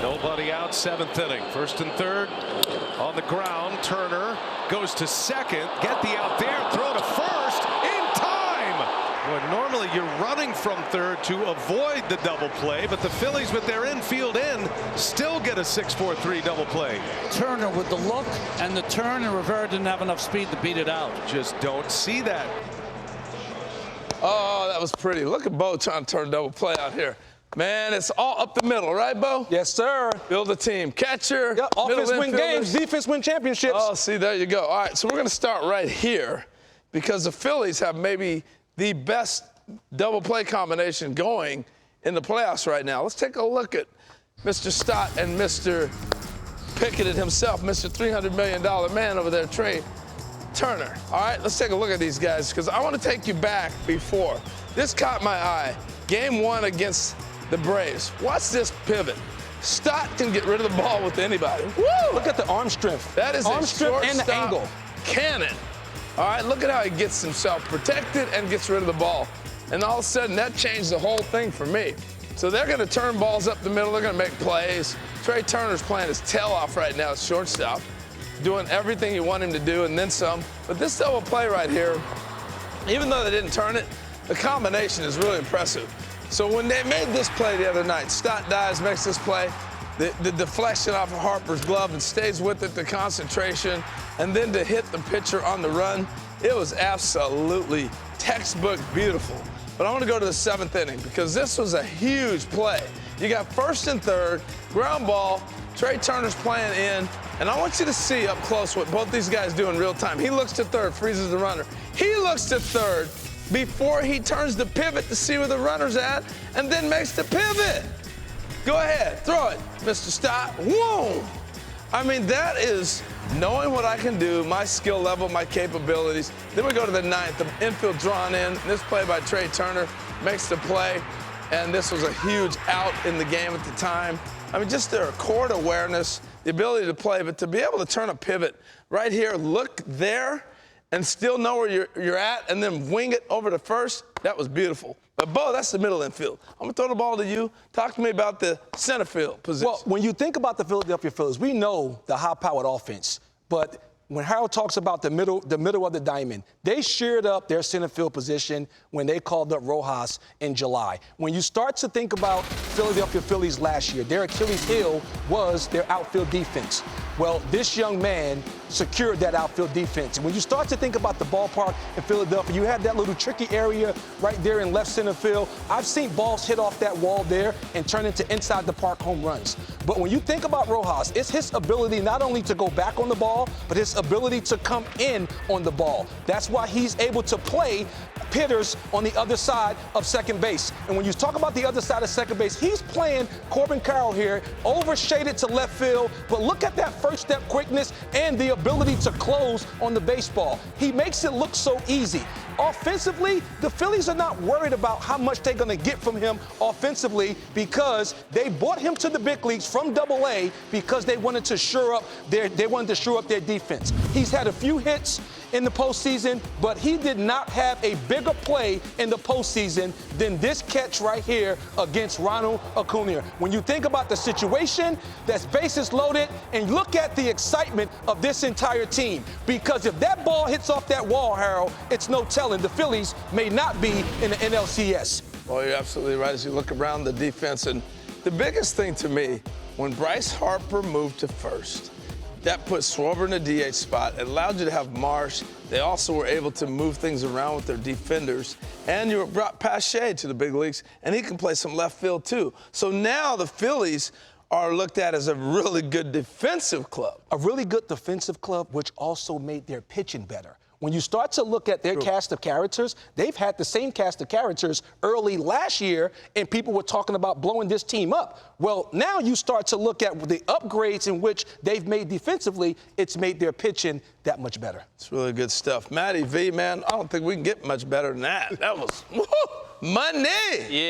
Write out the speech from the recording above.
Nobody out, 7th inning. 1st and 3rd on the ground. Turner goes to 2nd. Get the out there. Throw to 1st in time. Well, normally you're running from 3rd to avoid the double play, but the Phillies with their infield in still get a 6-4-3 double play. Turner with the look and the turn, and Rivera didn't have enough speed to beat it out. Just don't see that. Oh, that was pretty. Look at Bo trying to turn double play out here. Man, it's all up the middle, right, Bo? Yes, sir. Build a team. Catcher. Yep. Offense win games, defense win championships. Oh, see, there you go. All right, so we're going to start right here because the Phillies have maybe the best double play combination going in the playoffs right now. Let's take a look at Mr. Stott and Mr. Pickett himself, Mr. $300 million man over there, Trey Turner. All right, let's take a look at these guys because I want to take you back before. This caught my eye. Game 1 against the Braves. Watch this pivot. Stott can get rid of the ball with anybody. Woo! Look at the arm strength. That is arm a strength and the angle. Cannon. All right, look at how he gets himself protected and gets rid of the ball. And all of a sudden, that changed the whole thing for me. So they're going to turn balls up the middle. They're going to make plays. Trey Turner's playing his tail off right now at shortstop, doing everything you want him to do and then some. But this double play right here, even though they didn't turn it, the combination is really impressive. So when they made this play the other night, Stott dives, makes this play, the deflection off of Harper's glove and stays with it, the concentration, and then to hit the pitcher on the run, it was absolutely textbook beautiful. But I want to go to the 7th inning because this was a huge play. You got 1st and 3rd, ground ball, Trey Turner's playing in, and I want you to see up close what both these guys do in real time. He looks to 3rd, freezes the runner. He looks to 3rd before he turns the pivot to see where the runner's at and then makes the pivot. Go ahead, throw it, Mr. Stott. Whoa! I mean, that is knowing what I can do, my skill level, my capabilities. Then we go to the 9th, the infield drawn in. This play by Trey Turner makes the play, and this was a huge out in the game at the time. I mean, just their court awareness, the ability to play, but to be able to turn a pivot right here, look there, and still know where you're at, and then wing it over to 1st, that was beautiful. But, Bo, that's the middle infield. I'm going to throw the ball to you. Talk to me about the center field position. Well, when you think about the Philadelphia Phillies, we know the high-powered offense. But when Harold talks about the middle of the diamond, they sheared up their center field position when they called up Rojas in July. When you start to think about Philadelphia Phillies last year, their Achilles heel was their outfield defense. Well, this young man secured that outfield defense. And when you start to think about the ballpark in Philadelphia, you have that little tricky area right there in left center field. I've seen balls hit off that wall there and turn into inside the park home runs. But when you think about Rojas, it's his ability not only to go back on the ball, but his ability to come in on the ball. That's why he's able to play hitters on the other side of second base. And when you talk about the other side of second base, he's playing Corbin Carroll here, overshaded to left field, but look at that first step quickness and the ability to close on the baseball. He makes it look so easy. Offensively, the Phillies are not worried about how much they're going to get from him offensively because they brought him to the big leagues from Double-A because they wanted to shore up their defense. He's had a few hits in the postseason, but he did not have a bigger play in the postseason than this catch right here against Ronald Acuna. When you think about the situation, that's bases loaded, and look at the excitement of this entire team. Because if that ball hits off that wall, Harold, it's no telling. The Phillies may not be in the NLCS. Well, you're absolutely right as you look around the defense. And the biggest thing to me, when Bryce Harper moved to 1st, that put Schwarber in the DH spot. It allowed you to have Marsh. They also were able to move things around with their defenders. And you brought Pache to the big leagues, and he can play some left field too. So now the Phillies are looked at as a really good defensive club. A really good defensive club, which also made their pitching better. When you start to look at their cast of characters, they've had the same cast of characters early last year, and people were talking about blowing this team up. Well, now you start to look at the upgrades in which they've made defensively. It's made their pitching that much better. It's really good stuff. Matty V, man, I don't think we can get much better than that. That was money. Yeah.